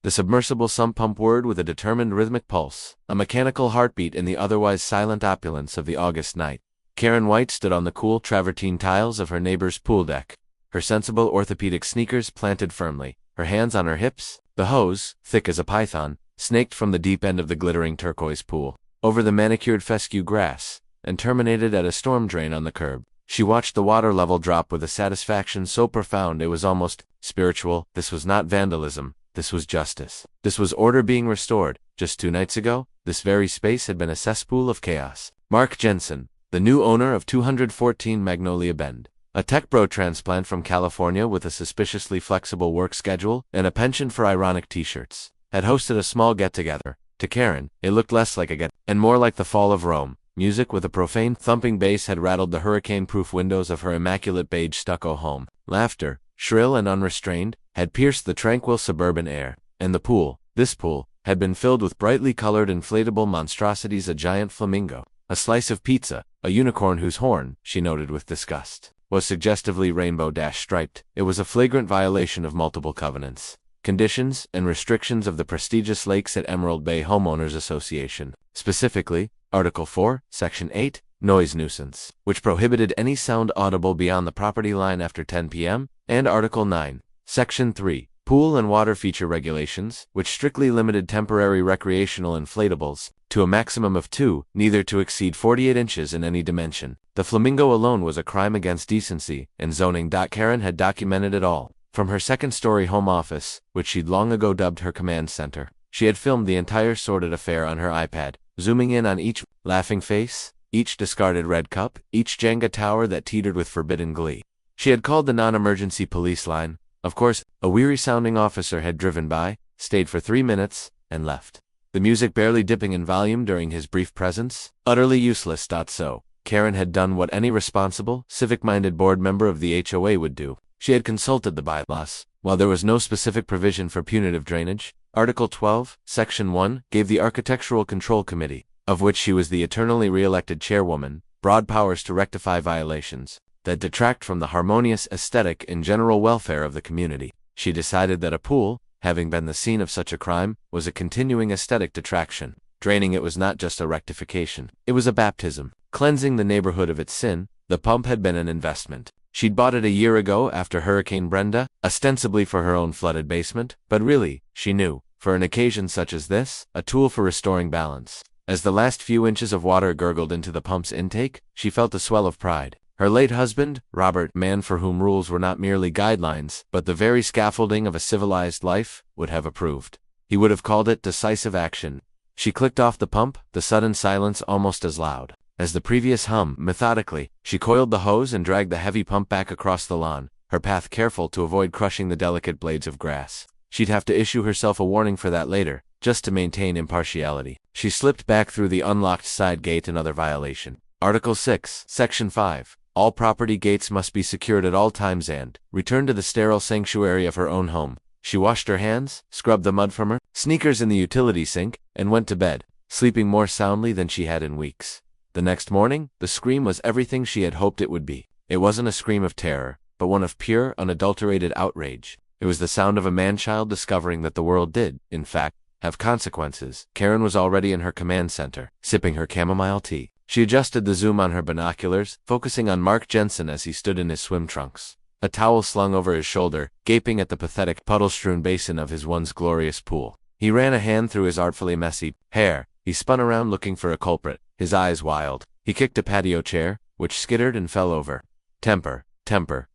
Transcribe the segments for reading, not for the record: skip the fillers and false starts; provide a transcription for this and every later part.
The submersible sump pump whirred with a determined rhythmic pulse, a mechanical heartbeat in the otherwise silent opulence of the August night. Karen White stood on the cool travertine tiles of her neighbor's pool deck, her sensible orthopedic sneakers planted firmly, her hands on her hips. The hose, thick as a python, snaked from the deep end of the glittering turquoise pool, over the manicured fescue grass, and terminated at a storm drain on the curb. She watched the water level drop with a satisfaction so profound it was almost spiritual. This was not vandalism. This was justice. This was order being restored. Just 2 nights ago, this very space had been a cesspool of chaos. Mark Jensen, the new owner of 214 Magnolia Bend, a tech bro transplant from California with a suspiciously flexible work schedule and a penchant for ironic t-shirts, had hosted a small get-together. To Karen, it looked less like a get and more like the fall of Rome. Music with a profane, thumping bass had rattled the hurricane-proof windows of her immaculate beige stucco home. Laughter, shrill and unrestrained, had pierced the tranquil suburban air, and the pool, this pool, had been filled with brightly colored inflatable monstrosities, a giant flamingo, a slice of pizza, a unicorn whose horn, she noted with disgust, was suggestively rainbow-striped. It was a flagrant violation of multiple covenants, conditions, and restrictions of the prestigious Lakes at Emerald Bay Homeowners Association, specifically, Article 4, Section 8, Noise Nuisance, which prohibited any sound audible beyond the property line after 10 p.m., and Article 9, Section 3, Pool and Water Feature Regulations, which strictly limited temporary recreational inflatables to a maximum of 2, neither to exceed 48 inches in any dimension. The flamingo alone was a crime against decency and zoning. Karen had documented it all. From her second-story home office, which she'd long ago dubbed her command center, she had filmed the entire sordid affair on her iPad, zooming in on each laughing face, each discarded red cup, each Jenga tower that teetered with forbidden glee. She had called the non-emergency police line. Of course, a weary-sounding officer had driven by, stayed for 3 minutes, and left, the music barely dipping in volume during his brief presence. Utterly useless. So, Karen had done what any responsible, civic-minded board member of the HOA would do. She had consulted the bylaws. While there was no specific provision for punitive drainage, Article 12, Section 1 gave the Architectural Control Committee, of which she was the eternally re-elected chairwoman, broad powers to rectify violations that detract from the harmonious aesthetic and general welfare of the community. She decided that a pool, having been the scene of such a crime, was a continuing aesthetic detraction. Draining it was not just a rectification, it was a baptism. Cleansing the neighborhood of its sin, the pump had been an investment. She'd bought it a year ago after Hurricane Brenda, ostensibly for her own flooded basement, but really, she knew, for an occasion such as this, a tool for restoring balance. As the last few inches of water gurgled into the pump's intake, she felt a swell of pride. Her late husband, Robert, man for whom rules were not merely guidelines, but the very scaffolding of a civilized life, would have approved. He would have called it decisive action. She clicked off the pump, the sudden silence almost as loud as the previous hum. Methodically, she coiled the hose and dragged the heavy pump back across the lawn, her path careful to avoid crushing the delicate blades of grass. She'd have to issue herself a warning for that later, just to maintain impartiality. She slipped back through the unlocked side gate. Another violation. Article 6, Section 5. All property gates must be secured at all times and returned to the sterile sanctuary of her own home. She washed her hands, scrubbed the mud from her sneakers in the utility sink, and went to bed, sleeping more soundly than she had in weeks. The next morning, the scream was everything she had hoped it would be. It wasn't a scream of terror, but one of pure, unadulterated outrage. It was the sound of a man-child discovering that the world did, in fact, have consequences. Karen was already in her command center, sipping her chamomile tea. She adjusted the zoom on her binoculars, focusing on Mark Jensen as he stood in his swim trunks, a towel slung over his shoulder, gaping at the pathetic, puddle-strewn basin of his once glorious pool. He ran a hand through his artfully messy hair. He spun around looking for a culprit, his eyes wild. He kicked a patio chair, which skittered and fell over. Temper,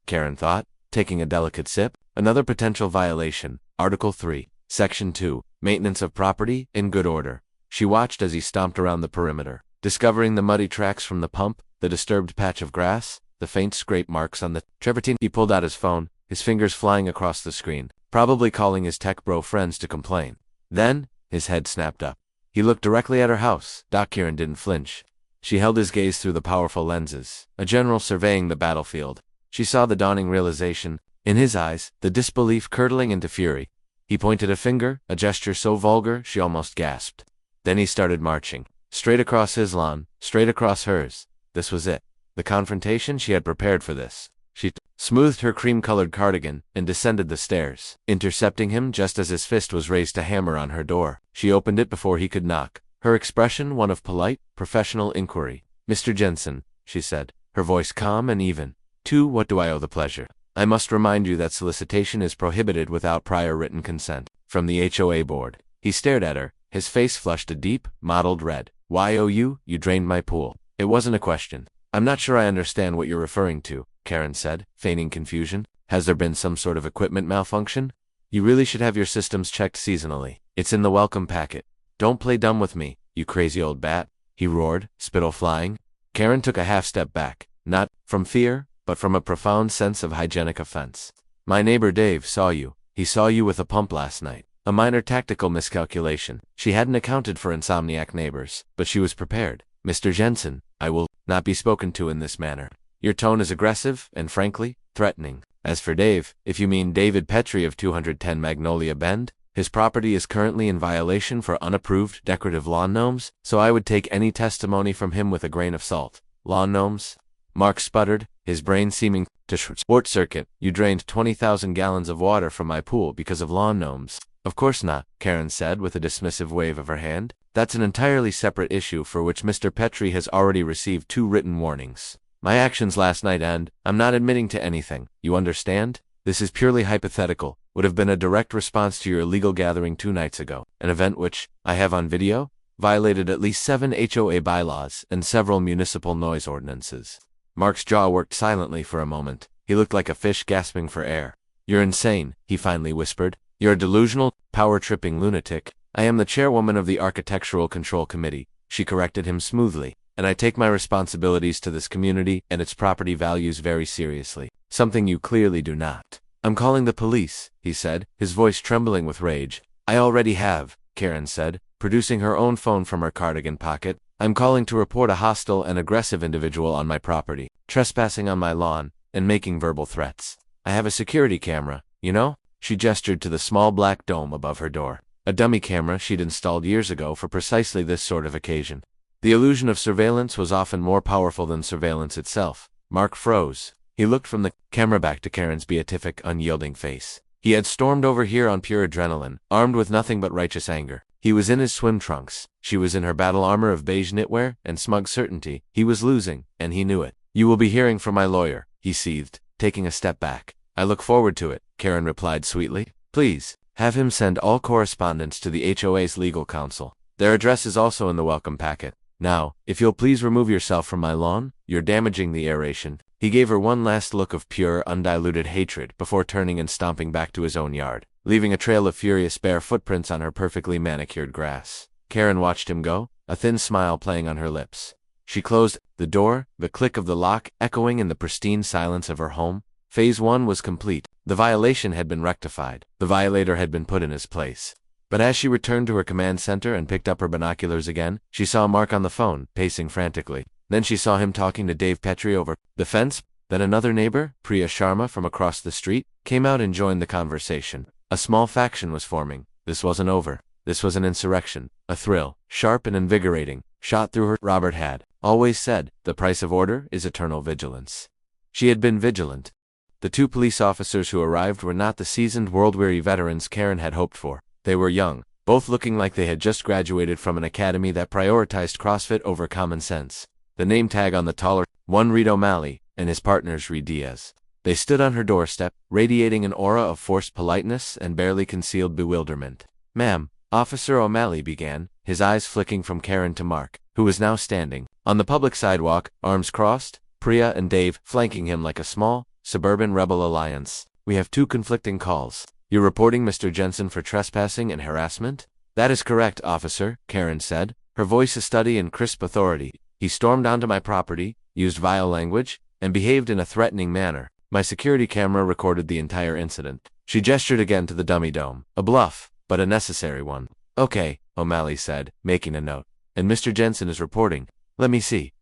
Karen thought, taking a delicate sip. Another potential violation. Article 3, Section 2, Maintenance of Property in Good Order. She watched as he stomped around the perimeter, discovering the muddy tracks from the pump, the disturbed patch of grass, the faint scrape marks on the travertine. He pulled out his phone, his fingers flying across the screen, probably calling his tech bro friends to complain. Then, his head snapped up. He looked directly at her house. Karen didn't flinch. She held his gaze through the powerful lenses, a general surveying the battlefield. She saw the dawning realization in his eyes, the disbelief curdling into fury. He pointed a finger, a gesture so vulgar she almost gasped. Then he started marching. Straight across his lawn, straight across hers. This was it. The confrontation. She had prepared for this. She smoothed her cream-colored cardigan and descended the stairs, intercepting him just as his fist was raised to hammer on her door. She opened it before he could knock, her expression one of polite, professional inquiry. "Mr. Jensen," she said, her voice calm and even. "To what do I owe the pleasure? I must remind you that solicitation is prohibited without prior written consent from the HOA board." He stared at her, his face flushed a deep, mottled red. "Why owe you? You drained my pool." "It wasn't a question." "I'm not sure I understand what you're referring to," Karen said, feigning confusion. "Has there been some sort of equipment malfunction? You really should have your systems checked seasonally. It's in the welcome packet." "Don't play dumb with me, you crazy old bat," he roared, spittle flying. Karen took a half step back, not from fear, but from a profound sense of hygienic offense. "My neighbor Dave saw you. He saw you with a pump last night." A minor tactical miscalculation. She hadn't accounted for insomniac neighbors, but she was prepared. "Mr. Jensen, I will not be spoken to in this manner. Your tone is aggressive and, frankly, threatening. As for Dave, if you mean David Petrie of 210 Magnolia Bend, his property is currently in violation for unapproved decorative lawn gnomes, so I would take any testimony from him with a grain of salt." "Lawn gnomes?" Mark sputtered, his brain seeming to short circuit. "You drained 20,000 gallons of water from my pool because of lawn gnomes." "Of course not," Karen said with a dismissive wave of her hand. "That's an entirely separate issue for which Mr. Petrie has already received 2 written warnings. My actions last night and I'm not admitting to anything, you understand? This is purely hypothetical, would have been a direct response to your illegal gathering 2 nights ago, an event which, I have on video, violated at least 7 HOA bylaws and several municipal noise ordinances." Mark's jaw worked silently for a moment. He looked like a fish gasping for air. "You're insane," he finally whispered. "You're a delusional, power-tripping lunatic." "I am the chairwoman of the Architectural Control Committee," she corrected him smoothly, "and I take my responsibilities to this community and its property values very seriously, something you clearly do not." "I'm calling the police," he said, his voice trembling with rage. "I already have," Karen said, producing her own phone from her cardigan pocket. "I'm calling to report a hostile and aggressive individual on my property, trespassing on my lawn, and making verbal threats. I have a security camera, you know?" She gestured to the small black dome above her door, a dummy camera she'd installed years ago for precisely this sort of occasion. The illusion of surveillance was often more powerful than surveillance itself. Mark froze. He looked from the camera back to Karen's beatific, unyielding face. He had stormed over here on pure adrenaline, armed with nothing but righteous anger. He was in his swim trunks. She was in her battle armor of beige knitwear and smug certainty. He was losing, and he knew it. "You will be hearing from my lawyer," he seethed, taking a step back. "I look forward to it," Karen replied sweetly. "Please, have him send all correspondence to the HOA's legal counsel. Their address is also in the welcome packet. Now, if you'll please remove yourself from my lawn, you're damaging the aeration." He gave her one last look of pure, undiluted hatred before turning and stomping back to his own yard, leaving a trail of furious bare footprints on her perfectly manicured grass. Karen watched him go, a thin smile playing on her lips. She closed the door, the click of the lock echoing in the pristine silence of her home. Phase 1 was complete. The violation had been rectified. The violator had been put in his place. But as she returned to her command center and picked up her binoculars again, she saw Mark on the phone, pacing frantically. Then she saw him talking to Dave Petrie over the fence. Then another neighbor, Priya Sharma from across the street, came out and joined the conversation. A small faction was forming. This wasn't over. This was an insurrection. A thrill, sharp and invigorating, shot through her. Robert had always said, the price of order is eternal vigilance. She had been vigilant. The 2 police officers who arrived were not the seasoned, world-weary veterans Karen had hoped for. They were young, both looking like they had just graduated from an academy that prioritized CrossFit over common sense. The name tag on the taller one read O'Malley, and his partners read Diaz. They stood on her doorstep, radiating an aura of forced politeness and barely concealed bewilderment. "Ma'am," Officer O'Malley began, his eyes flicking from Karen to Mark, who was now standing on the public sidewalk, arms crossed, Priya and Dave flanking him like a small, suburban rebel alliance. "We have 2 conflicting calls. You're reporting Mr. Jensen for trespassing and harassment?" "That is correct, officer," Karen said, her voice a study in crisp authority. "He stormed onto my property, used vile language, and behaved in a threatening manner. My security camera recorded the entire incident." She gestured again to the dummy dome. "A bluff, but a necessary one." "Okay," O'Malley said, making a note. "And Mr. Jensen is reporting. Let me see, ...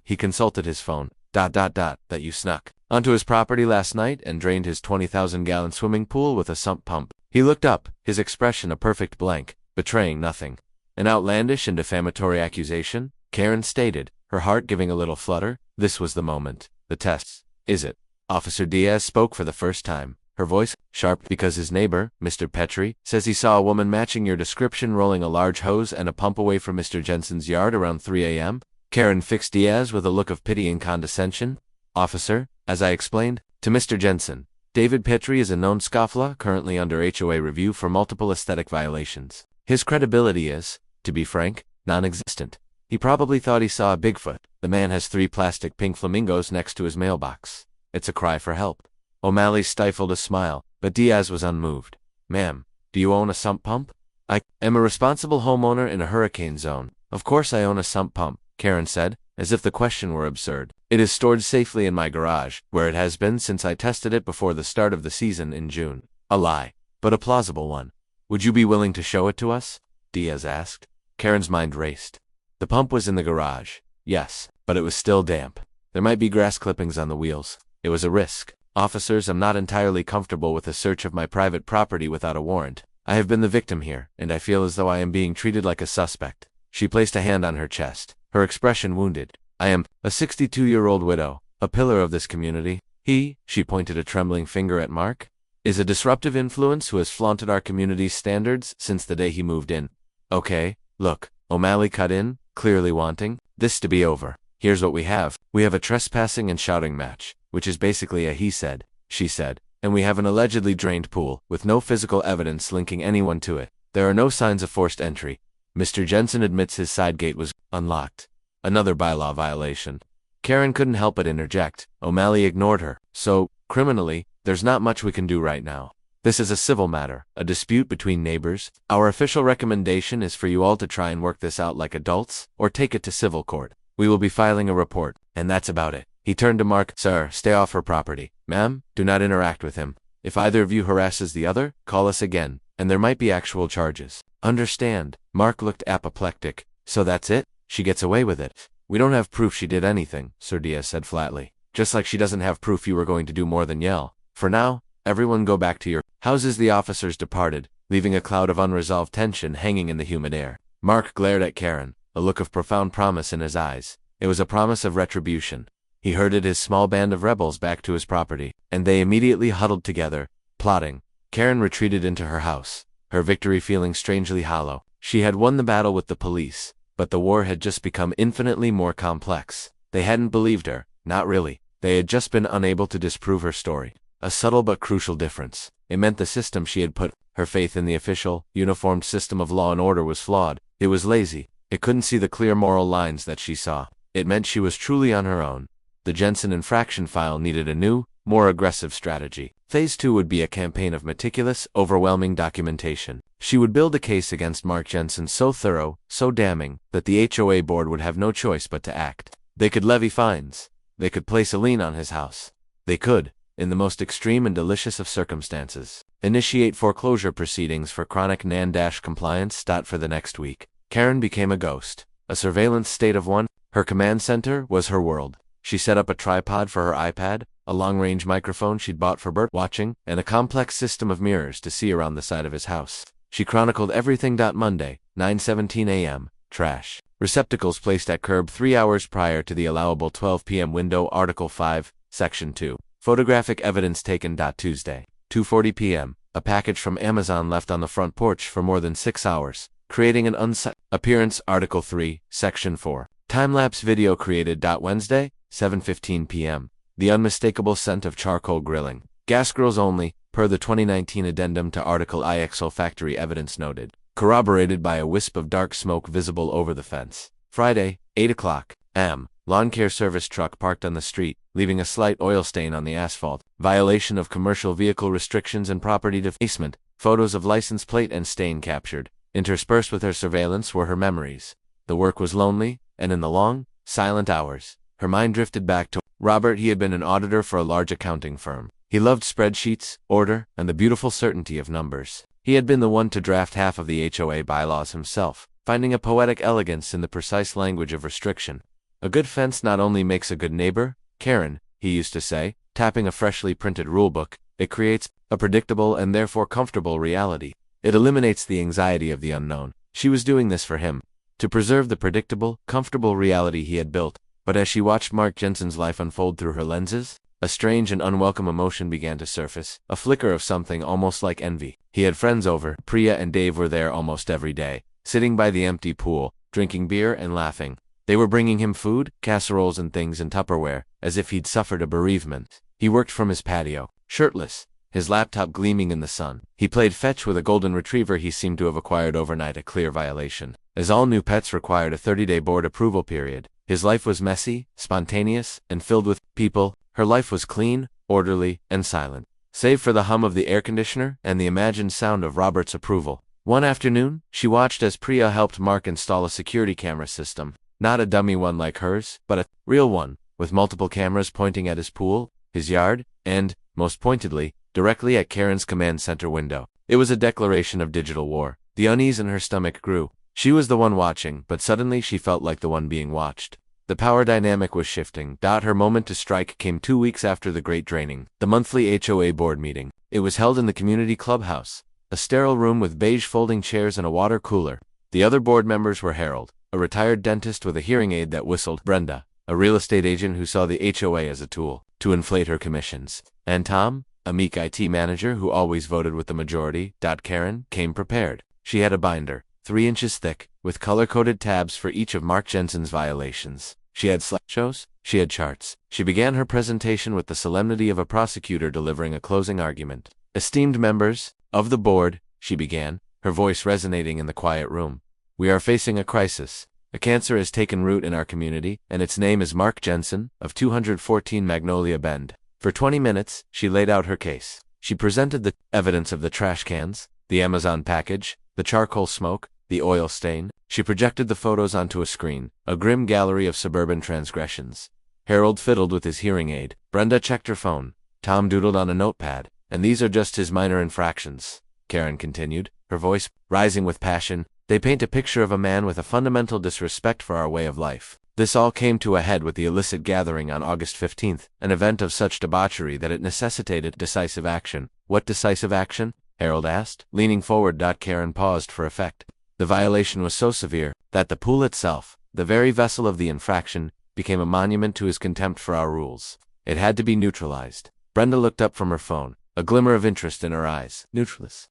He consulted his phone, ... That you snuck onto his property last night and drained his 20,000-gallon swimming pool with a sump pump." He looked up, his expression a perfect blank, betraying nothing. "An outlandish and defamatory accusation," Karen stated, her heart giving a little flutter. This was the moment. "The tests. Is it?" Officer Diaz spoke for the first time, her voice sharp because his neighbor, Mr. Petrie, says he saw a woman matching your description rolling a large hose and a pump away from Mr. Jensen's yard around 3 a.m. Karen fixed Diaz with a look of pity and condescension. Officer, as I explained to Mr. Jensen, David Petrie is a known scofflaw currently under HOA review for multiple aesthetic violations. His credibility is, to be frank, non-existent. He probably thought he saw a Bigfoot. The man has 3 plastic pink flamingos next to his mailbox. It's a cry for help. O'Malley stifled a smile, but Diaz was unmoved. Ma'am, do you own a sump pump? I am a responsible homeowner in a hurricane zone. Of course I own a sump pump, Karen said, as if the question were absurd. It is stored safely in my garage, where it has been since I tested it before the start of the season in June. A lie, but a plausible one. Would you be willing to show it to us? Diaz asked. Karen's mind raced. The pump was in the garage. Yes, but it was still damp. There might be grass clippings on the wheels. It was a risk. Officers, I'm not entirely comfortable with a search of my private property without a warrant. I have been the victim here, and I feel as though I am being treated like a suspect. She placed a hand on her chest, her expression wounded. I am a 62-year-old widow, a pillar of this community. She pointed a trembling finger at Mark, is a disruptive influence who has flaunted our community's standards since the day he moved in. Okay, look, O'Malley cut in, clearly wanting this to be over. Here's what we have. We have a trespassing and shouting match, which is basically a he said, she said, and we have an allegedly drained pool, with no physical evidence linking anyone to it. There are no signs of forced entry. Mr. Jensen admits his side gate was unlocked. Another bylaw violation. Karen couldn't help but interject. O'Malley ignored her. So, criminally, there's not much we can do right now. This is a civil matter, a dispute between neighbors. Our official recommendation is for you all to try and work this out like adults, or take it to civil court. We will be filing a report, and that's about it. He turned to Mark. Sir, stay off her property. Ma'am, do not interact with him. If either of you harasses the other, call us again, and there might be actual charges. Understand. Mark looked apoplectic. So that's it? She gets away with it. We don't have proof she did anything, Sir Diaz said flatly. Just like she doesn't have proof you were going to do more than yell. For now, everyone go back to your houses. The officers departed, leaving a cloud of unresolved tension hanging in the humid air. Mark glared at Karen, a look of profound promise in his eyes. It was a promise of retribution. He herded his small band of rebels back to his property, and they immediately huddled together, plotting. Karen retreated into her house, her victory feeling strangely hollow. She had won the battle with the police, but the war had just become infinitely more complex. They hadn't believed her, not really. They had just been unable to disprove her story. A subtle but crucial difference. It meant the system she had put her faith in, the official, uniformed system of law and order, was flawed. It was lazy. It couldn't see the clear moral lines that she saw. It meant she was truly on her own. The Jensen infraction file needed a new, more aggressive strategy. Phase 2 would be a campaign of meticulous, overwhelming documentation. She would build a case against Mark Jensen so thorough, so damning, that the HOA board would have no choice but to act. They could levy fines. They could place a lien on his house. They could, in the most extreme and delicious of circumstances, initiate foreclosure proceedings for chronic non-compliance. For the next week, Karen became a ghost, a surveillance state of one. Her command center was her world. She set up a tripod for her iPad, a long-range microphone she'd bought for bird watching, and a complex system of mirrors to see around the side of his house. She chronicled everything. Monday, 9:17 a.m., trash. Receptacles placed at curb 3 hours prior to the allowable 12 p.m. window. Article 5, Section 2. Photographic evidence taken. Tuesday, 2:40 p.m., a package from Amazon left on the front porch for more than 6 hours, creating an unsightly appearance. Article 3, Section 4. Time-lapse video created. Wednesday, 7:15 p.m., the unmistakable scent of charcoal grilling. Gas grills only, per the 2019 addendum to Article IX. Olfactory evidence noted, corroborated by a wisp of dark smoke visible over the fence. Friday, 8 o'clock am. Lawn care service truck parked on the street, leaving a slight oil stain on the asphalt. Violation of commercial vehicle restrictions and property defacement. Photos of license plate and stain captured. Interspersed with her surveillance were her memories. The work was lonely, and in the long, silent hours, her mind drifted back to Robert. He had been an auditor for a large accounting firm. He loved spreadsheets, order, and the beautiful certainty of numbers. He had been the one to draft half of the HOA bylaws himself, finding a poetic elegance in the precise language of restriction. A good fence not only makes a good neighbor, Karen, he used to say, tapping a freshly printed rulebook, it creates a predictable and therefore comfortable reality. It eliminates the anxiety of the unknown. She was doing this for him, to preserve the predictable, comfortable reality he had built. But as she watched Mark Jensen's life unfold through her lenses, a strange and unwelcome emotion began to surface, a flicker of something almost like envy. He had friends over. Priya and Dave were there almost every day, sitting by the empty pool, drinking beer and laughing. They were bringing him food, casseroles and things in Tupperware, as if he'd suffered a bereavement. He worked from his patio, shirtless, his laptop gleaming in the sun. He played fetch with a golden retriever he seemed to have acquired overnight, a clear violation, as all new pets required a 30-day board approval period. His life was messy, spontaneous, and filled with people. Her life was clean, orderly, and silent, save for the hum of the air conditioner and the imagined sound of Robert's approval. One afternoon, she watched as Priya helped Mark install a security camera system. Not a dummy one like hers, but a real one, with multiple cameras pointing at his pool, his yard, and, most pointedly, directly at Karen's command center window. It was a declaration of digital war. The unease in her stomach grew. She was the one watching, but suddenly she felt like the one being watched. The power dynamic was shifting. Her moment to strike came 2 weeks after the great draining, the monthly HOA board meeting. It was held in the community clubhouse, a sterile room with beige folding chairs and a water cooler. The other board members were Harold, a retired dentist with a hearing aid that whistled, Brenda, a real estate agent who saw the HOA as a tool to inflate her commissions, and Tom, a meek IT manager who always voted with the majority. Karen came prepared. She had a binder, 3 inches thick, with color-coded tabs for each of Mark Jensen's violations. She had slideshows, she had charts. She began her presentation with the solemnity of a prosecutor delivering a closing argument. Esteemed members of the board, she began, her voice resonating in the quiet room. We are facing a crisis. A cancer has taken root in our community, and its name is Mark Jensen, of 214 Magnolia Bend. For 20 minutes, she laid out her case. She presented the evidence of the trash cans, the Amazon package, the charcoal smoke, the oil stain. She projected the photos onto a screen, a grim gallery of suburban transgressions. Harold fiddled with his hearing aid. Brenda checked her phone. Tom doodled on a notepad. And these are just his minor infractions, Karen continued, her voice rising with passion. They paint a picture of a man with a fundamental disrespect for our way of life. This all came to a head with the illicit gathering on August 15th, an event of such debauchery that it necessitated decisive action. What decisive action? Harold asked, leaning forward. Karen paused for effect. The violation was so severe that the pool itself, the very vessel of the infraction, became a monument to his contempt for our rules. It had to be neutralized. Brenda looked up from her phone, a glimmer of interest in her eyes. Neutralize.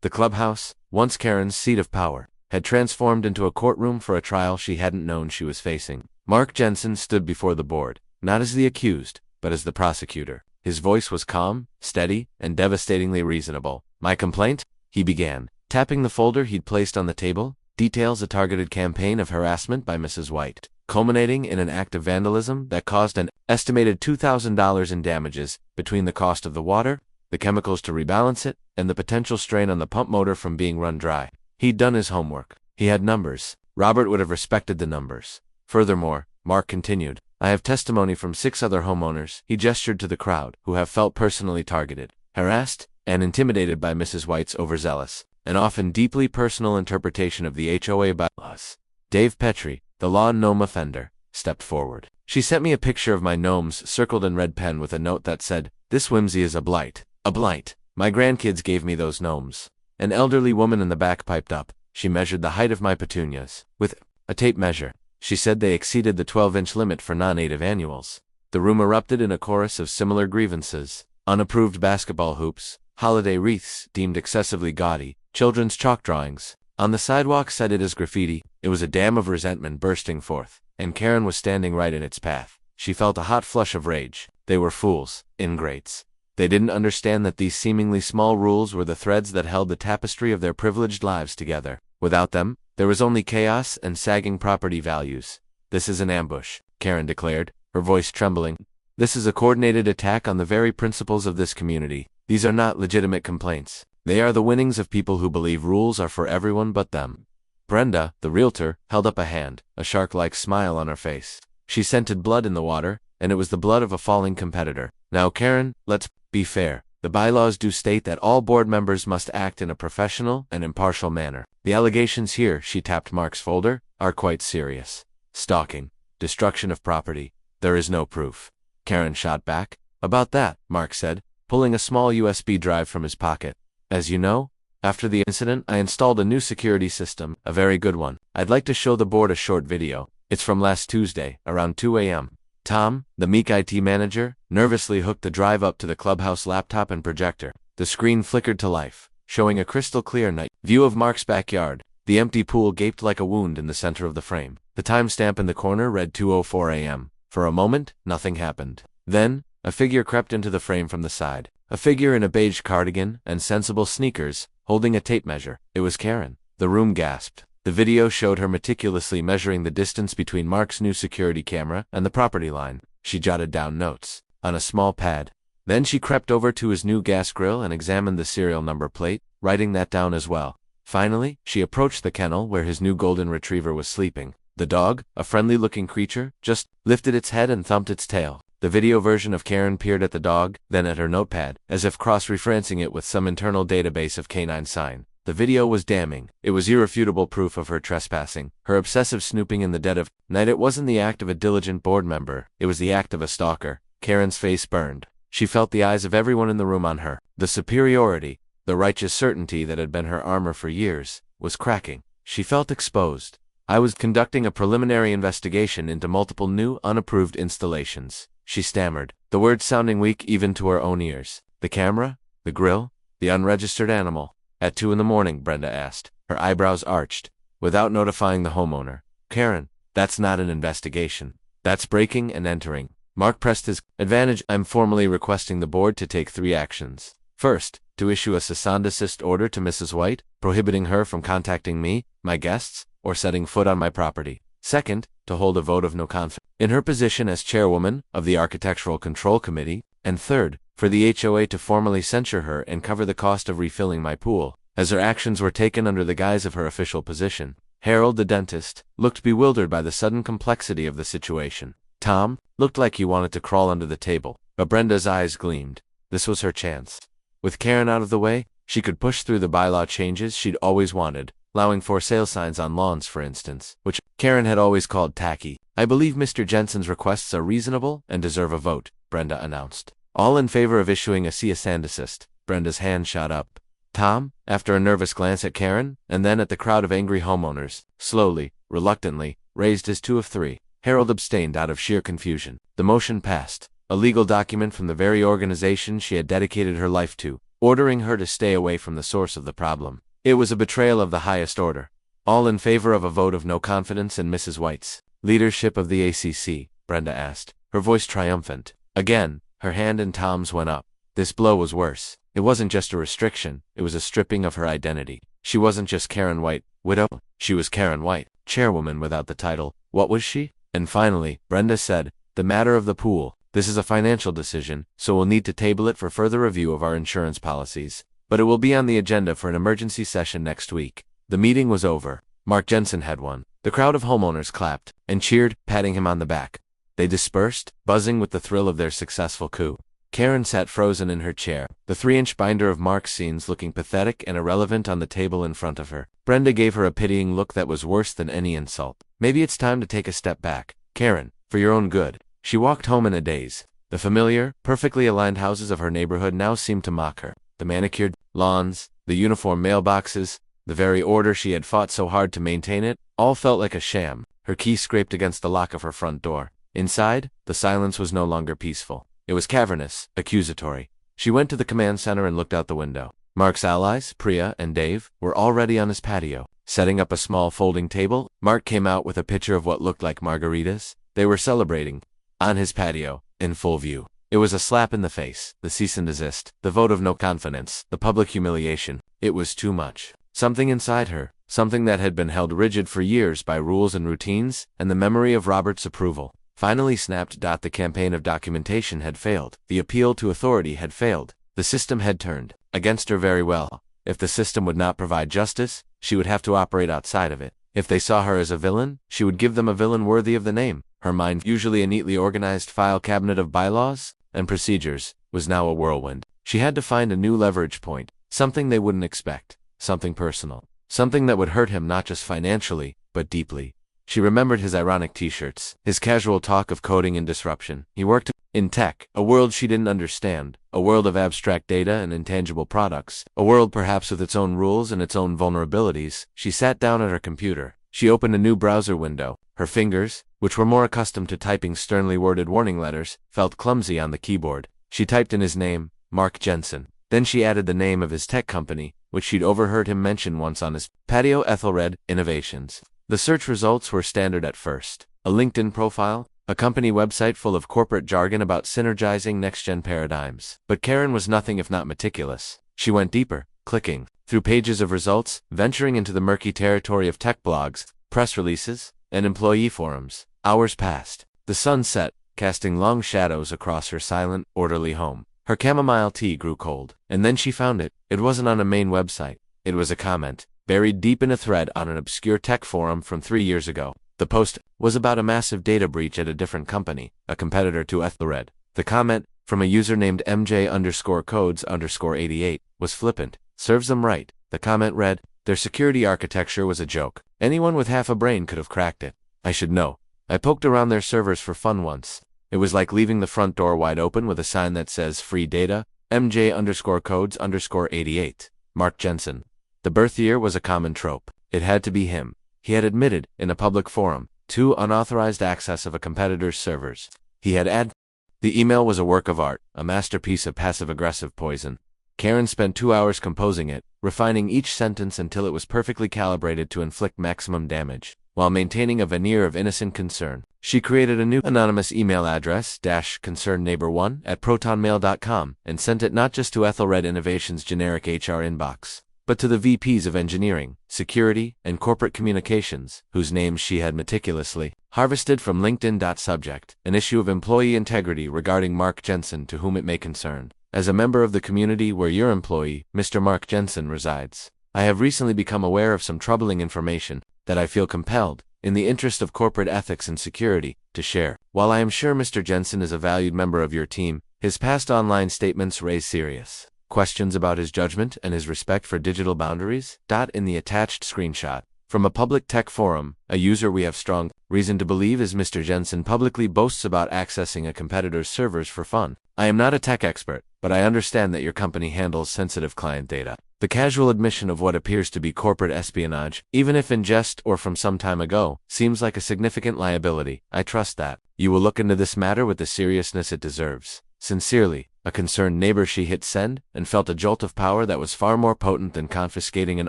The clubhouse, once Karen's seat of power, had transformed into a courtroom for a trial she hadn't known she was facing. Mark Jensen stood before the board, not as the accused, but as the prosecutor. His voice was calm, steady, and devastatingly reasonable. My complaint? He began, tapping the folder he'd placed on the table, details a targeted campaign of harassment by Mrs. White, culminating in an act of vandalism that caused an estimated $2,000 in damages between the cost of the water, the chemicals to rebalance it, and the potential strain on the pump motor from being run dry. He'd done his homework. He had numbers. Robert would have respected the numbers. Furthermore, Mark continued, I have testimony from 6 other homeowners, he gestured to the crowd, who have felt personally targeted, harassed, and intimidated by Mrs. White's overzealous, and often deeply personal interpretation of the HOA bylaws. Dave Petrie, the law gnome offender, stepped forward. She sent me a picture of my gnomes circled in red pen with a note that said, this whimsy is a blight. A blight. My grandkids gave me those gnomes. An elderly woman in the back piped up. She measured the height of my petunias with a tape measure. She said they exceeded the 12-inch limit for non-native annuals. The room erupted in a chorus of similar grievances. Unapproved basketball hoops, holiday wreaths deemed excessively gaudy, children's chalk drawings. On the sidewalk cited as graffiti. It was a dam of resentment bursting forth, and Karen was standing right in its path. She felt a hot flush of rage. They were fools, ingrates. They didn't understand that these seemingly small rules were the threads that held the tapestry of their privileged lives together. Without them, there was only chaos and sagging property values. This is an ambush, Karen declared, her voice trembling. This is a coordinated attack on the very principles of this community. These are not legitimate complaints. They are the winnings of people who believe rules are for everyone but them. Brenda, the realtor, held up a hand, a shark-like smile on her face. She scented blood in the water, and it was the blood of a falling competitor. Now, Karen, let's be fair. The bylaws do state that all board members must act in a professional and impartial manner. The allegations here, she tapped Mark's folder, are quite serious. Stalking, destruction of property. There is no proof. Karen shot back. About that, Mark said, pulling a small USB drive from his pocket. As you know, after the incident, I installed a new security system, a very good one. I'd like to show the board a short video. It's from last Tuesday, around 2 a.m. Tom, the meek IT manager, nervously hooked the drive up to the clubhouse laptop and projector. The screen flickered to life, showing a crystal-clear night view of Mark's backyard. The empty pool gaped like a wound in the center of the frame. The timestamp in the corner read 2:04 a.m. For a moment, nothing happened. Then, a figure crept into the frame from the side. A figure in a beige cardigan and sensible sneakers, holding a tape measure. It was Karen. The room gasped. The video showed her meticulously measuring the distance between Mark's new security camera and the property line. She jotted down notes on a small pad. Then she crept over to his new gas grill and examined the serial number plate, writing that down as well. Finally, she approached the kennel where his new golden retriever was sleeping. The dog, a friendly-looking creature, just lifted its head and thumped its tail. The video version of Karen peered at the dog, then at her notepad, as if cross-referencing it with some internal database of canine sign. The video was damning. It was irrefutable proof of her trespassing, her obsessive snooping in the dead of night. It wasn't the act of a diligent board member. It was the act of a stalker. Karen's face burned. She felt the eyes of everyone in the room on her. The superiority, the righteous certainty that had been her armor for years, was cracking. She felt exposed. I was conducting a preliminary investigation into multiple new, unapproved installations. She stammered, the words sounding weak even to her own ears. The camera? The grill? The unregistered animal? At 2 a.m, Brenda asked, her eyebrows arched, without notifying the homeowner. Karen, that's not an investigation. That's breaking and entering. Mark pressed his advantage. I'm formally requesting the board to take 3 actions. First, to issue a cease and desist order to Mrs. White, prohibiting her from contacting me, my guests, or setting foot on my property. Second, to hold a vote of no confidence in her position as chairwoman of the Architectural Control Committee. And third, for the HOA to formally censure her and cover the cost of refilling my pool, as her actions were taken under the guise of her official position. Harold, the dentist, looked bewildered by the sudden complexity of the situation. Tom looked like he wanted to crawl under the table, but Brenda's eyes gleamed. This was her chance. With Karen out of the way, she could push through the bylaw changes she'd always wanted, allowing for sale signs on lawns, for instance, which Karen had always called tacky. I believe Mr. Jensen's requests are reasonable and deserve a vote, Brenda announced. All in favor of issuing a cease and desist. Brenda's hand shot up. Tom, after a nervous glance at Karen, and then at the crowd of angry homeowners, slowly, reluctantly, raised his 2 of 3. Harold abstained out of sheer confusion. The motion passed. A legal document from the very organization she had dedicated her life to, ordering her to stay away from the source of the problem. It was a betrayal of the highest order. All in favor of a vote of no confidence in Mrs. White's leadership of the ACC, Brenda asked, her voice triumphant. Again, her hand in Tom's went up. This blow was worse. It wasn't just a restriction, it was a stripping of her identity. She wasn't just Karen White, widow. She was Karen White, chairwoman without the title. What was she? And finally, Brenda said, the matter of the pool. This is a financial decision, so we'll need to table it for further review of our insurance policies. But it will be on the agenda for an emergency session next week. The meeting was over. Mark Jensen had won. The crowd of homeowners clapped and cheered, patting him on the back. They dispersed, buzzing with the thrill of their successful coup. Karen sat frozen in her chair, the 3-inch binder of Mark's scenes looking pathetic and irrelevant on the table in front of her. Brenda gave her a pitying look that was worse than any insult. Maybe it's time to take a step back, Karen, for your own good. She walked home in a daze. The familiar, perfectly aligned houses of her neighborhood now seemed to mock her. The manicured lawns, the uniform mailboxes, the very order she had fought so hard to maintain it, all felt like a sham. Her key scraped against the lock of her front door. Inside, the silence was no longer peaceful. It was cavernous, accusatory. She went to the command center and looked out the window. Mark's allies, Priya and Dave, were already on his patio. Setting up a small folding table, Mark came out with a pitcher of what looked like margaritas. They were celebrating. On his patio, in full view. It was a slap in the face, the cease and desist, the vote of no confidence, the public humiliation. It was too much. Something inside her, something that had been held rigid for years by rules and routines, and the memory of Robert's approval, finally snapped. The campaign of documentation had failed. The appeal to authority had failed. The system had turned against her very well. If the system would not provide justice, she would have to operate outside of it. If they saw her as a villain, she would give them a villain worthy of the name. Her mind, usually a neatly organized file cabinet of bylaws and procedures, was now a whirlwind. She had to find a new leverage point, something they wouldn't expect, something personal, something that would hurt him not just financially, but deeply. She remembered his ironic t-shirts, his casual talk of coding and disruption. He worked in tech, a world she didn't understand, a world of abstract data and intangible products, a world perhaps with its own rules and its own vulnerabilities. She sat down at her computer. She opened a new browser window. Her fingers, which were more accustomed to typing sternly worded warning letters, felt clumsy on the keyboard. She typed in his name, Mark Jensen. Then she added the name of his tech company, which she'd overheard him mention once on his patio, Ethelred Innovations. The search results were standard at first. A LinkedIn profile, a company website full of corporate jargon about synergizing next-gen paradigms. But Karen was nothing if not meticulous. She went deeper, clicking through pages of results, venturing into the murky territory of tech blogs, press releases, and employee forums. Hours passed. The sun set, casting long shadows across her silent, orderly home. Her chamomile tea grew cold, and then she found it. It wasn't on a main website. It was a comment, buried deep in a thread on an obscure tech forum from 3 years ago. The post was about a massive data breach at a different company, a competitor to Ethelred. The comment, from a user named MJ_codes_88, was flippant. Serves them right. The comment read, their security architecture was a joke. Anyone with half a brain could have cracked it. I should know. I poked around their servers for fun once. It was like leaving the front door wide open with a sign that says free data, MJ_codes_88. Mark Jensen. The birth year was a common trope. It had to be him. He had admitted, in a public forum, to unauthorized access of a competitor's servers. He had added. The email was a work of art, a masterpiece of passive-aggressive poison. Karen spent 2 hours composing it, refining each sentence until it was perfectly calibrated to inflict maximum damage, while maintaining a veneer of innocent concern. She created a new anonymous email address, --concernedneighbor1@protonmail.com, and sent it not just to Ethelred Innovations' generic HR inbox, but to the VPs of engineering, security, and corporate communications, whose names she had meticulously harvested from LinkedIn. Subject, an issue of employee integrity regarding Mark Jensen to whom it may concern. As a member of the community where your employee, Mr. Mark Jensen, resides, I have recently become aware of some troubling information that I feel compelled, in the interest of corporate ethics and security, to share. While I am sure Mr. Jensen is a valued member of your team, his past online statements raise serious questions about his judgment and his respect for digital boundaries. In the attached screenshot, from a public tech forum, a user we have strong reason to believe is Mr. Jensen publicly boasts about accessing a competitor's servers for fun. I am not a tech expert, but I understand that your company handles sensitive client data. The casual admission of what appears to be corporate espionage, even if in jest or from some time ago, seems like a significant liability. I trust that you will look into this matter with the seriousness it deserves. Sincerely, a concerned neighbor. She hit send and felt a jolt of power that was far more potent than confiscating an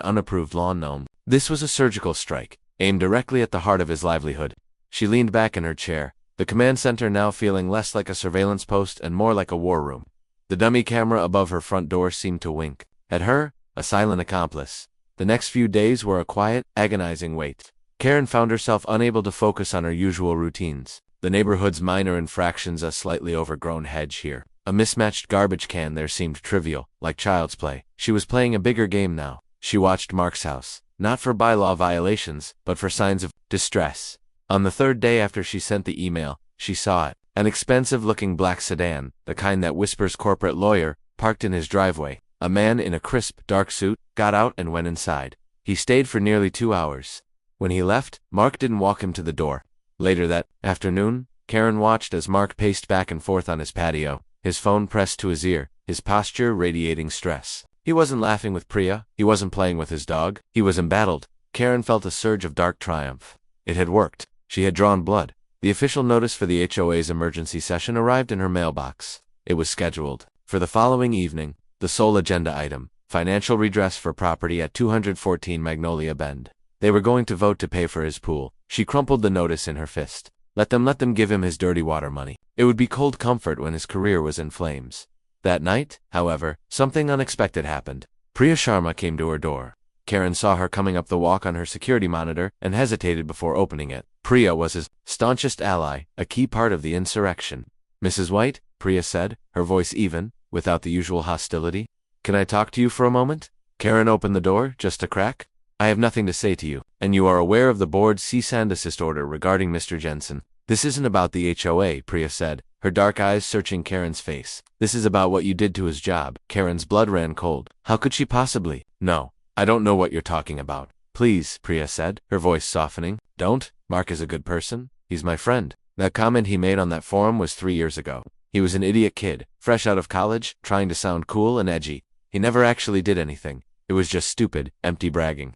unapproved lawn gnome. This was a surgical strike, aimed directly at the heart of his livelihood. She leaned back in her chair, the command center now feeling less like a surveillance post and more like a war room. The dummy camera above her front door seemed to wink at her, a silent accomplice. The next few days were a quiet, agonizing wait. Karen found herself unable to focus on her usual routines. The neighborhood's minor infractions, a slightly overgrown hedge here, a mismatched garbage can there, seemed trivial, like child's play. She was playing a bigger game now. She watched Mark's house, not for bylaw violations, but for signs of distress. On the third day after she sent the email, she saw it. An expensive-looking black sedan, the kind that whispers corporate lawyer, parked in his driveway. A man in a crisp, dark suit got out and went inside. He stayed for nearly 2 hours. When he left, Mark didn't walk him to the door. Later that afternoon, Karen watched as Mark paced back and forth on his patio, his phone pressed to his ear, his posture radiating stress. He wasn't laughing with Priya, he wasn't playing with his dog, he was embattled. Karen felt a surge of dark triumph. It had worked. She had drawn blood. The official notice for the HOA's emergency session arrived in her mailbox. It was scheduled for the following evening, the sole agenda item, financial redress for property at 214 Magnolia Bend. They were going to vote to pay for his pool. She crumpled the notice in her fist. Let them give him his dirty water money. It would be cold comfort when his career was in flames. That night, however, something unexpected happened. Priya Sharma came to her door. Karen saw her coming up the walk on her security monitor and hesitated before opening it. Priya was his staunchest ally, a key part of the insurrection. Mrs. White, Priya said, her voice even, without the usual hostility. Can I talk to you for a moment? Karen opened the door, just a crack. I have nothing to say to you, and you are aware of the board's cease and desist order regarding Mr. Jensen. This isn't about the HOA, Priya said, her dark eyes searching Karen's face. This is about what you did to his job. Karen's blood ran cold. How could she possibly? No, I don't know what you're talking about. Please, Priya said, her voice softening. Don't. Mark is a good person. He's my friend. That comment he made on that forum was 3 years ago. He was an idiot kid, fresh out of college, trying to sound cool and edgy. He never actually did anything. It was just stupid, empty bragging.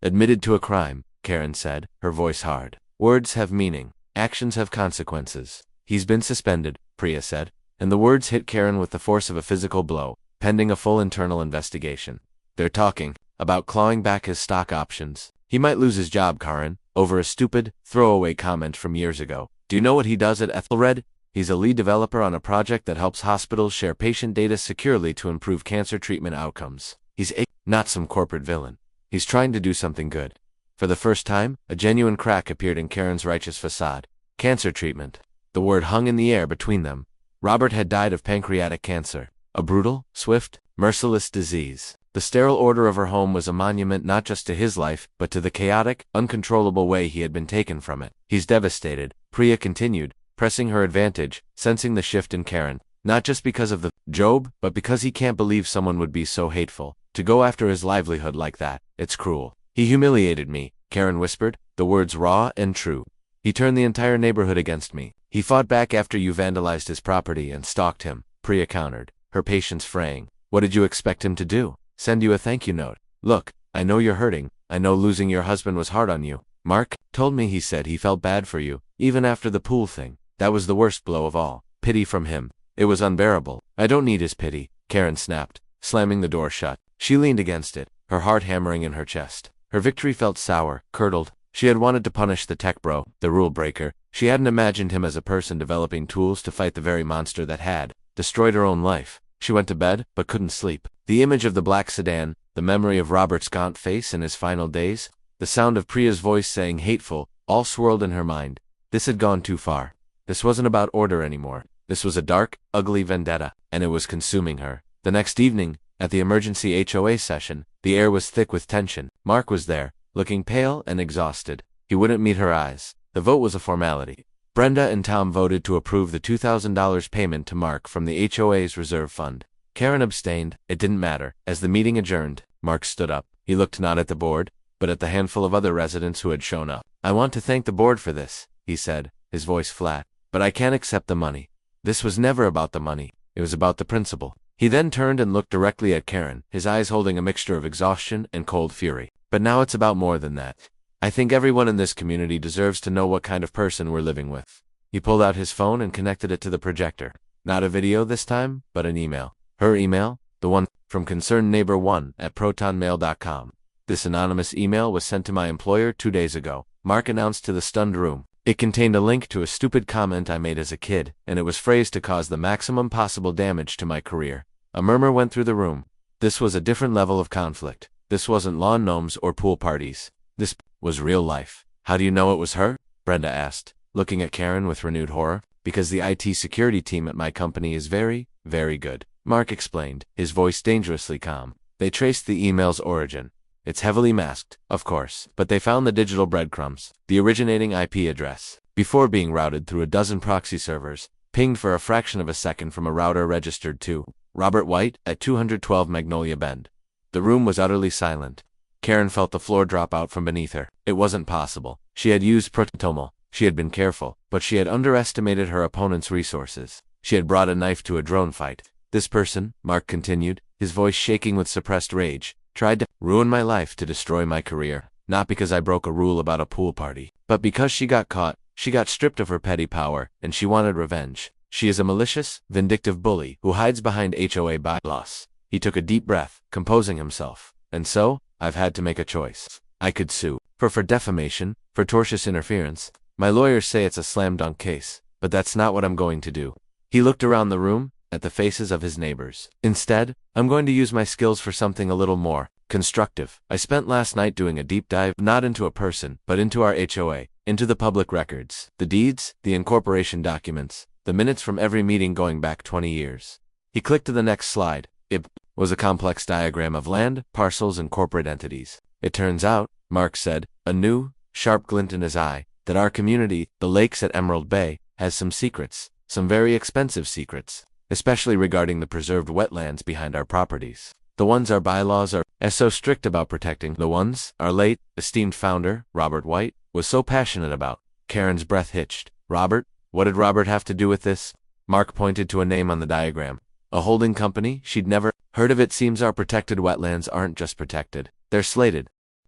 Admitted to a crime, Karen said, her voice hard. Words have meaning. Actions have consequences. He's been suspended, Priya said, and the words hit Karen with the force of a physical blow, pending a full internal investigation. They're talking about clawing back his stock options. He might lose his job, Karen, over a stupid, throwaway comment from years ago. Do you know what he does at Ethelred? He's a lead developer on a project that helps hospitals share patient data securely to improve cancer treatment outcomes. He's not some corporate villain. He's trying to do something good. For the first time, a genuine crack appeared in Karen's righteous facade. Cancer treatment. The word hung in the air between them. Robert had died of pancreatic cancer. A brutal, swift, merciless disease. The sterile order of her home was a monument not just to his life, but to the chaotic, uncontrollable way he had been taken from it. He's devastated, Priya continued, pressing her advantage, sensing the shift in Karen. Not just because of the Job, but because he can't believe someone would be so hateful. To go after his livelihood like that, it's cruel. He humiliated me, Karen whispered, the words raw and true. He turned the entire neighborhood against me. He fought back after you vandalized his property and stalked him, Priya countered, her patience fraying. What did you expect him to do? Send you a thank you note? Look, I know you're hurting. I know losing your husband was hard on you. Mark told me he said he felt bad for you, even after the pool thing. That was the worst blow of all. Pity from him. It was unbearable. I don't need his pity, Karen snapped, slamming the door shut. She leaned against it, her heart hammering in her chest. Her victory felt sour, curdled. She had wanted to punish the tech bro, the rule breaker. She hadn't imagined him as a person developing tools to fight the very monster that had destroyed her own life. She went to bed, but couldn't sleep. The image of the black sedan, the memory of Robert's gaunt face in his final days, the sound of Priya's voice saying hateful, all swirled in her mind. This had gone too far. This wasn't about order anymore. This was a dark, ugly vendetta, and it was consuming her. The next evening, at the emergency HOA session, the air was thick with tension. Mark was there, looking pale and exhausted. He wouldn't meet her eyes. The vote was a formality. Brenda and Tom voted to approve the $2,000 payment to Mark from the HOA's reserve fund. Karen abstained. It didn't matter. As the meeting adjourned, Mark stood up. He looked not at the board, but at the handful of other residents who had shown up. I want to thank the board for this, he said, his voice flat, but I can't accept the money. This was never about the money. It was about the principle. He then turned and looked directly at Karen, his eyes holding a mixture of exhaustion and cold fury. But now it's about more than that. I think everyone in this community deserves to know what kind of person we're living with. He pulled out his phone and connected it to the projector. Not a video this time, but an email. Her email, the one from concernedneighbor1@protonmail.com. This anonymous email was sent to my employer 2 days ago, Mark announced to the stunned room. It contained a link to a stupid comment I made as a kid, and it was phrased to cause the maximum possible damage to my career. A murmur went through the room. This was a different level of conflict. This wasn't lawn gnomes or pool parties. This was real life. How do you know it was her? Brenda asked, looking at Karen with renewed horror. Because the IT security team at my company is very, very good, Mark explained, his voice dangerously calm. They traced the email's origin. It's heavily masked, of course, but they found the digital breadcrumbs, the originating IP address, before being routed through a dozen proxy servers, pinged for a fraction of a second from a router registered to Robert White at 212 Magnolia Bend. The room was utterly silent. Karen felt the floor drop out from beneath her. It wasn't possible. She had used pathtoempowerment. She had been careful, but she had underestimated her opponent's resources. She had brought a knife to a drone fight. This person, Mark continued, his voice shaking with suppressed rage, tried to ruin my life to destroy my career. Not because I broke a rule about a pool party, but because she got caught. She got stripped of her petty power, and she wanted revenge. She is a malicious, vindictive bully who hides behind HOA bylaws. He took a deep breath, composing himself. And so, I've had to make a choice. I could sue for defamation, for tortious interference. My lawyers say it's a slam dunk case, but that's not what I'm going to do. He looked around the room, at the faces of his neighbors. Instead, I'm going to use my skills for something a little more constructive. I spent last night doing a deep dive not into a person, but into our HOA, into the public records, the deeds, the incorporation documents, the minutes from every meeting going back 20 years. He clicked to the next slide. It was a complex diagram of land, parcels, and corporate entities. It turns out, Mark said, a new, sharp glint in his eye, that our community, the lakes at Emerald Bay, has some secrets, some very expensive secrets, especially regarding the preserved wetlands behind our properties. The ones our bylaws are so strict about protecting, the ones our late, esteemed founder, Robert White, was so passionate about. Karen's breath hitched. Robert? What did Robert have to do with this? Mark pointed to a name on the diagram. A holding company? She'd never heard of it. Seems our protected wetlands aren't just protected. They're slated.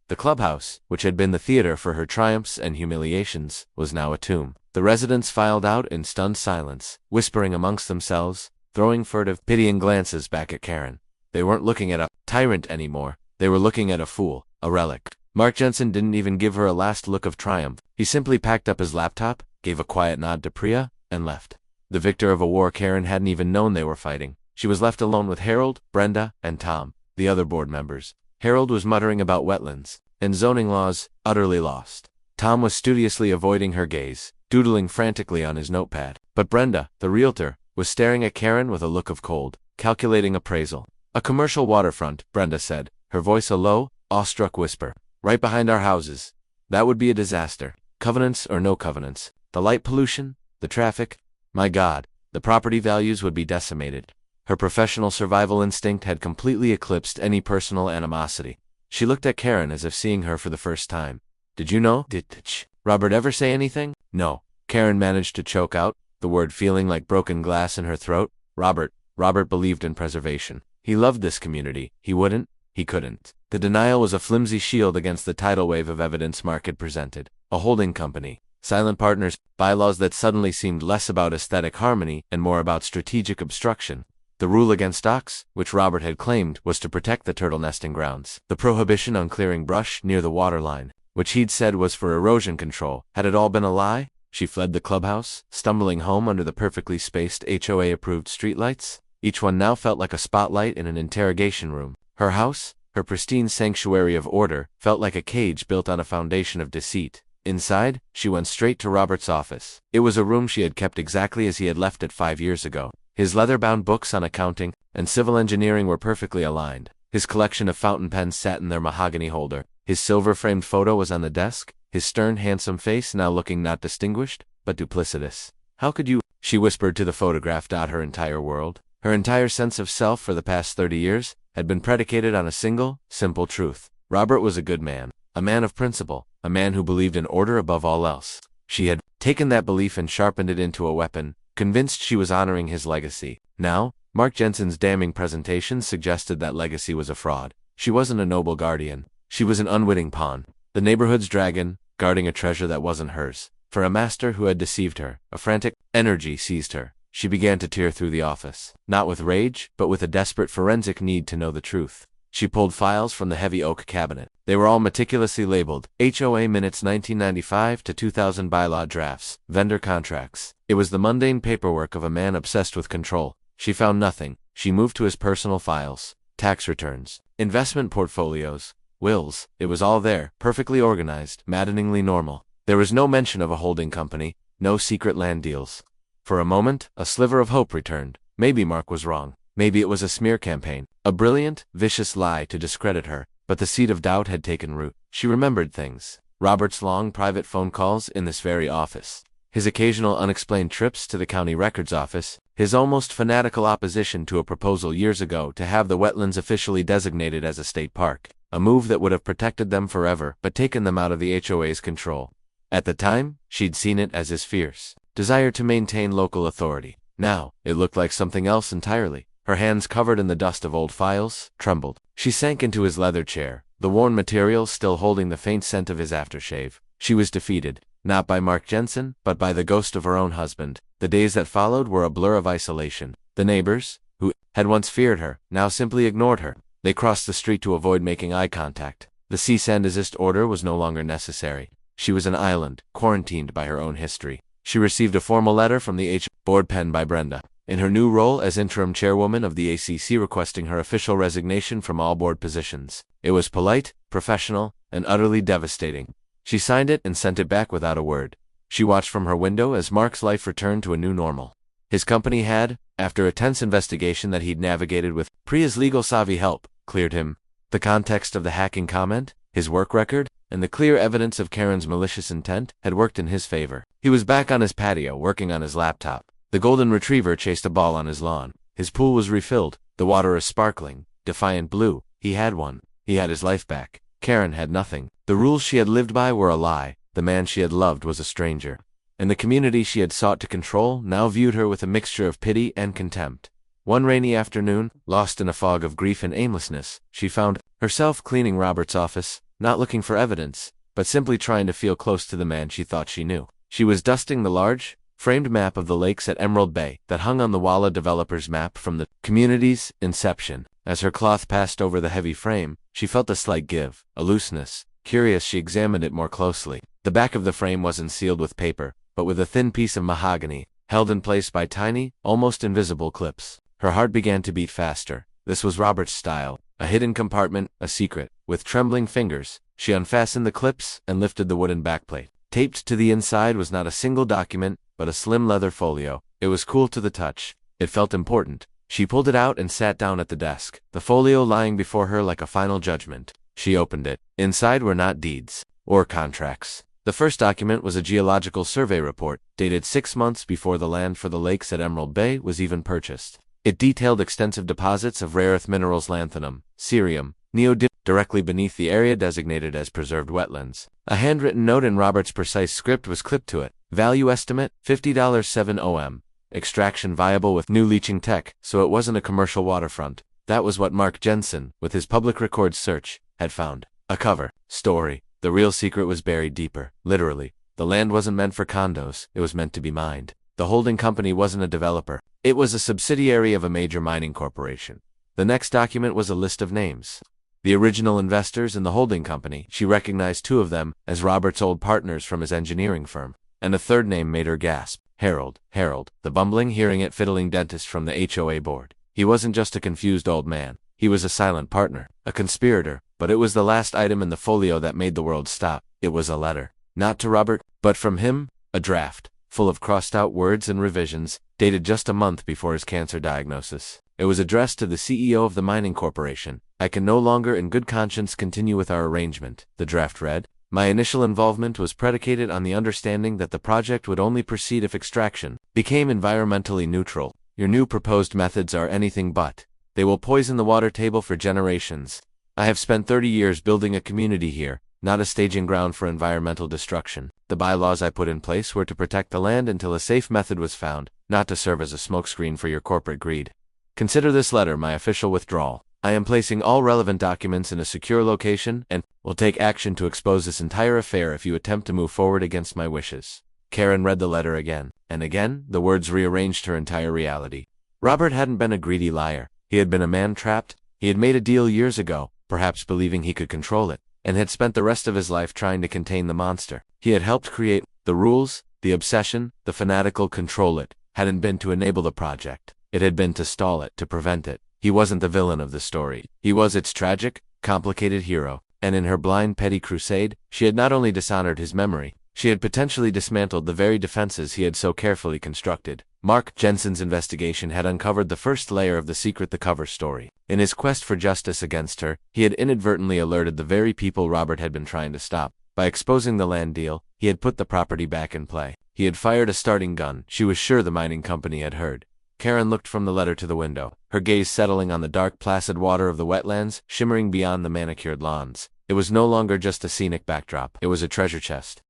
The clubhouse, which had been the theater for her triumphs and humiliations, was now a tomb. The residents filed out in stunned silence, whispering amongst themselves, throwing furtive, pitying glances back at Karen. They weren't looking at a tyrant anymore. They were looking at a fool, a relic. Mark Jensen didn't even give her a last look of triumph. He simply packed up his laptop, gave a quiet nod to Priya, and left. The victor of a war Karen hadn't even known they were fighting. She was left alone with Harold, Brenda, and Tom, the other board members. Harold was muttering about wetlands and zoning laws, utterly lost. Tom was studiously avoiding her gaze, doodling frantically on his notepad. But Brenda, the realtor, was staring at Karen with a look of cold, calculating appraisal. A commercial waterfront, Brenda said, her voice a low, awestruck whisper. Right behind our houses. That would be a disaster. Covenants or no covenants. The light pollution, the traffic. My God, the property values would be decimated. Her professional survival instinct had completely eclipsed any personal animosity. She looked at Karen as if seeing her for the first time. Did you know? Did Robert ever say anything? No. Karen managed to choke out, the word feeling like broken glass in her throat. Robert believed in preservation. He loved this community. He couldn't. The denial was a flimsy shield against the tidal wave of evidence Mark had presented. A holding company, silent partners, bylaws that suddenly seemed less about aesthetic harmony and more about strategic obstruction. The rule against docks, which Robert had claimed was to protect the turtle nesting grounds. The prohibition on clearing brush near the waterline, which he'd said was for erosion control. Had it all been a lie? She fled the clubhouse, stumbling home under the perfectly spaced HOA-approved streetlights. Each one now felt like a spotlight in an interrogation room. Her house, her pristine sanctuary of order, felt like a cage built on a foundation of deceit. Inside, she went straight to Robert's office. It was a room she had kept exactly as he had left it 5 years ago. His leather-bound books on accounting and civil engineering were perfectly aligned. His collection of fountain pens sat in their mahogany holder. His silver-framed photo was on the desk, his stern, handsome face now looking not distinguished, but duplicitous. How could you? She whispered to the photograph. Her entire world, her entire sense of self for the past 30 years, had been predicated on a single, simple truth. Robert was a good man, a man of principle, a man who believed in order above all else. She had taken that belief and sharpened it into a weapon, convinced she was honoring his legacy. Now, Mark Jensen's damning presentation suggested that legacy was a fraud. She wasn't a noble guardian. She was an unwitting pawn, the neighborhood's dragon, guarding a treasure that wasn't hers. For a master who had deceived her, a frantic energy seized her. She began to tear through the office, not with rage, but with a desperate forensic need to know the truth. She pulled files from the heavy oak cabinet. They were all meticulously labeled, HOA minutes 1995 to 2000 bylaw drafts, vendor contracts. It was the mundane paperwork of a man obsessed with control. She found nothing. She moved to his personal files, tax returns, investment portfolios, wills. It was all there, perfectly organized, maddeningly normal. There was no mention of a holding company, no secret land deals. For a moment, a sliver of hope returned. Maybe Mark was wrong. Maybe it was a smear campaign, a brilliant, vicious lie to discredit her. But the seed of doubt had taken root. She remembered things. Robert's long private phone calls in this very office, his occasional unexplained trips to the county records office, his almost fanatical opposition to a proposal years ago to have the wetlands officially designated as a state park, a move that would have protected them forever but taken them out of the HOA's control. At the time, she'd seen it as his fierce desire to maintain local authority. Now, it looked like something else entirely. Her hands, covered in the dust of old files, trembled. She sank into his leather chair, the worn material still holding the faint scent of his aftershave. She was defeated, not by Mark Jensen, but by the ghost of her own husband. The days that followed were a blur of isolation. The neighbors, who had once feared her, now simply ignored her. They crossed the street to avoid making eye contact. The cease and desist order was no longer necessary. She was an island, quarantined by her own history. She received a formal letter from the board penned by Brenda, in her new role as interim chairwoman of the ACC, requesting her official resignation from all board positions. It was polite, professional, and utterly devastating. She signed it and sent it back without a word. She watched from her window as Mark's life returned to a new normal. His company had, after a tense investigation that he'd navigated with Priya's legal savvy help, cleared him. The context of the hacking comment, his work record, and the clear evidence of Karen's malicious intent had worked in his favor. He was back on his patio, working on his laptop. The golden retriever chased a ball on his lawn. His pool was refilled, the water a sparkling, defiant blue. He had won. He had his life back. Karen had nothing. The rules she had lived by were a lie. The man she had loved was a stranger. And the community she had sought to control now viewed her with a mixture of pity and contempt. One rainy afternoon, lost in a fog of grief and aimlessness, she found herself cleaning Robert's office, not looking for evidence, but simply trying to feel close to the man she thought she knew. She was dusting the large, framed map of the lakes at Emerald Bay that hung on the Walla developer's map from the community's inception. As her cloth passed over the heavy frame, she felt a slight give, a looseness. Curious, she examined it more closely. The back of the frame wasn't sealed with paper, but with a thin piece of mahogany, held in place by tiny, almost invisible clips. Her heart began to beat faster. This was Robert's style, a hidden compartment, a secret. With trembling fingers, she unfastened the clips and lifted the wooden backplate. Taped to the inside was not a single document, but a slim leather folio. It was cool to the touch. It felt important. She pulled it out and sat down at the desk, the folio lying before her like a final judgment. She opened it. Inside were not deeds or contracts. The first document was a geological survey report, dated 6 months before the land for the lakes at Emerald Bay was even purchased. It detailed extensive deposits of rare earth minerals lanthanum, cerium, neodymium, directly beneath the area designated as preserved wetlands. A handwritten note in Robert's precise script was clipped to it. Value estimate, $50 7 OM. Extraction viable with new leaching tech, so it wasn't a commercial waterfront. That was what Mark Jensen, with his public records search, had found. A cover story. The real secret was buried deeper. Literally, the land wasn't meant for condos, it was meant to be mined. The holding company wasn't a developer. It was a subsidiary of a major mining corporation. The next document was a list of names. The original investors in the holding company. She recognized 2 of them as Robert's old partners from his engineering firm. And a third name made her gasp. Harold, the bumbling, hearing it fiddling dentist from the HOA board. He wasn't just a confused old man. He was a silent partner, a conspirator, but it was the last item in the folio that made the world stop. It was a letter. Not to Robert, but from him, a draft, full of crossed-out words and revisions, dated just a month before his cancer diagnosis. It was addressed to the CEO of the mining corporation. I can no longer in good conscience continue with our arrangement, the draft read. My initial involvement was predicated on the understanding that the project would only proceed if extraction became environmentally neutral. Your new proposed methods are anything but. They will poison the water table for generations. I have spent 30 years building a community here, not a staging ground for environmental destruction. The bylaws I put in place were to protect the land until a safe method was found, not to serve as a smokescreen for your corporate greed. Consider this letter my official withdrawal. I am placing all relevant documents in a secure location and will take action to expose this entire affair if you attempt to move forward against my wishes. Karen read the letter again, and again, the words rearranged her entire reality. Robert hadn't been a greedy liar. He had been a man trapped. He had made a deal years ago, perhaps believing he could control it, and had spent the rest of his life trying to contain the monster. He had helped create the rules, the obsession, the fanatical control. It hadn't been to enable the project. It had been to stall it, to prevent it. He wasn't the villain of the story. He was its tragic, complicated hero, and in her blind, petty crusade, she had not only dishonored his memory, she had potentially dismantled the very defenses he had so carefully constructed. Mark Jensen's investigation had uncovered the first layer of the secret, the cover story. In his quest for justice against her, he had inadvertently alerted the very people Robert had been trying to stop. By exposing the land deal, he had put the property back in play. He had fired a starting gun. She was sure the mining company had heard. Karen looked from the letter to the window, her gaze settling on the dark, placid water of the wetlands, shimmering beyond the manicured lawns. It was no longer just a scenic backdrop. It was a treasure chest.